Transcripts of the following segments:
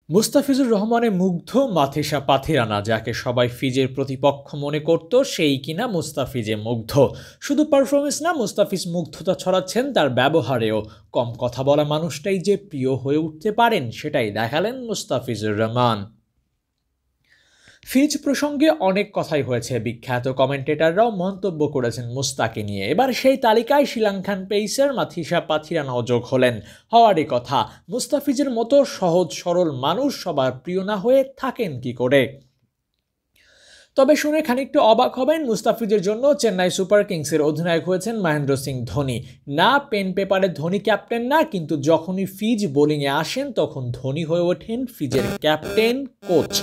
মুস্তাফিজুর রহমানে মুগ্ধ মাথিসা পাথিরানা, যাকে সবাই ফিজের প্রতিপক্ষ মনে করত সেই কিনা মুস্তাফিজে মুগ্ধ। শুধু পারফরমেন্স না, মুস্তাফিজ মুগ্ধতা ছড়াচ্ছেন তার ব্যবহারেও। কম কথা বলা মানুষটাই যে প্রিয় হয়ে উঠতে পারেন সেটাই দেখালেন মুস্তাফিজুর রহমান। ফিজ প্রসঙ্গে অনেক কথাই হয়েছে, বিখ্যাত কমেন্টেটররাও মন্তব্য করেছেন মুস্তাকে নিয়ে। এবার সেই তালিকায় শ্রীলঙ্কান পেসার মাথিসা পাথিরানাও যোগ হলেন। হওয়ারই কথা, মুস্তাফিজের মতো সহজ সরল মানুষ সবার প্রিয় না হয়ে থাকেন কি করে। তবে শুনে খানিকটা অবাক হবেন, মুস্তাফিজের জন্য চেন্নাই সুপার কিংসের অধিনায়ক হয়েছেন মহেন্দ্র সিং ধোনি। না, পেন পেপারে ধোনি ক্যাপ্টেন না, কিন্তু যখনই ফিজ বোলিংয়ে আসেন তখন ধোনি হয়ে ওঠেন ফিজের ক্যাপ্টেন, কোচ।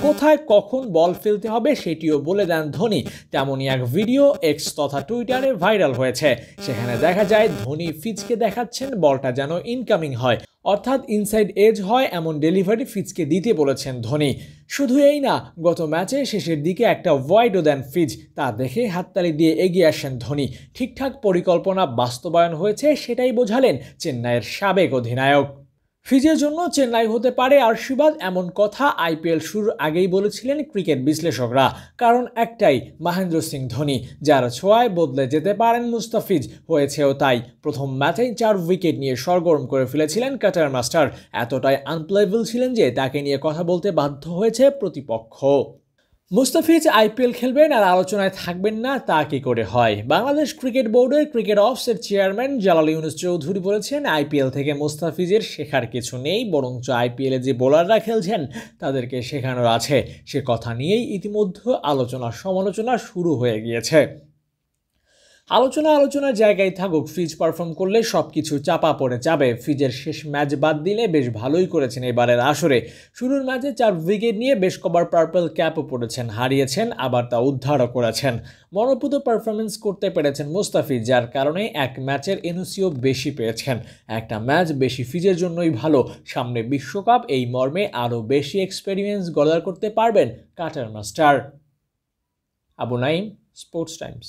কোথায় কখন বল ফেলতে হবে সেটিও বলে দেন ধোনি। তেমনই এক ভিডিও এক্স তথা টুইটারে ভাইরাল হয়েছে। সেখানে দেখা যায় ধোনি ফিজকে দেখাচ্ছেন বলটা যেন ইনকামিং হয়, অর্থাৎ ইনসাইড এজ হয় এমন ডেলিভারি ফিজকে দিতে বলেছেন ধোনি। শুধু এই না, গত ম্যাচে শেষের দিকে একটা ওয়াইডও দেন ফিজ, তা দেখে হাততালি দিয়ে এগিয়ে আসেন ধোনি। ঠিকঠাক পরিকল্পনা বাস্তবায়ন হয়েছে সেটাই বোঝালেন চেন্নাইয়ের সাবেক অধিনায়ক। ফিজের জন্য চেন্নাই হতে পারে আশীর্বাদ, এমন কথা আইপিএল শুরুর আগেই বলেছিলেন ক্রিকেট বিশ্লেষকরা। কারণ একটাই, মহেন্দ্র সিং ধোনি, যার ছোঁয়ায় বদলে যেতে পারেন মুস্তাফিজ। হয়েছেও তাই। প্রথম ম্যাচেই 4 উইকেট নিয়ে সরগরম করে ফেলেছিলেন কাটার মাস্টার। এতটাই আনপ্লেয়েবল ছিলেন যে তাকে নিয়ে কথা বলতে বাধ্য হয়েছে প্রতিপক্ষ। মুস্তাফিজ আইপিএল খেলবেন আর আলোচনায় থাকবেন না, তা কি করে হয়। বাংলাদেশ ক্রিকেট বোর্ডের ক্রিকেট অফসের চেয়ারম্যান জালাল ইউনুস চৌধুরী বলেছেন, আইপিএল থেকে মুস্তাফিজের শেখার কিছু নেই, বরঞ্চ আইপিএলে যে বোলাররা খেলছেন তাদেরকে শেখানোর আছে। সে কথা নিয়েই ইতিমধ্যে আলোচনা সমালোচনা শুরু হয়ে গিয়েছে। আলোচনার জায়গায় থাকুক, ফিজ পারফর্ম করলে সব কিছু চাপা পড়ে যাবে। ফিজের শেষ ম্যাচ বাদ দিলে বেশ ভালোই করেছেন এবারের আসরে। শুরুর ম্যাচে 4 উইকেট নিয়ে বেশ কবার পার্পল ক্যাপও পড়েছেন, হারিয়েছেন, আবার তা উদ্ধারও করেছেন। মনোপুত পারফরমেন্স করতে পেরেছেন মুস্তাফিজ, যার কারণে এক ম্যাচের এনওসিও বেশি পেয়েছেন। একটা ম্যাচ বেশি ফিজের জন্যই ভালো। সামনে বিশ্বকাপ, এই মর্মে আরও বেশি এক্সপেরিয়েন্স গড়ার করতে পারবেন cutter master. Abu Naim, sports Times.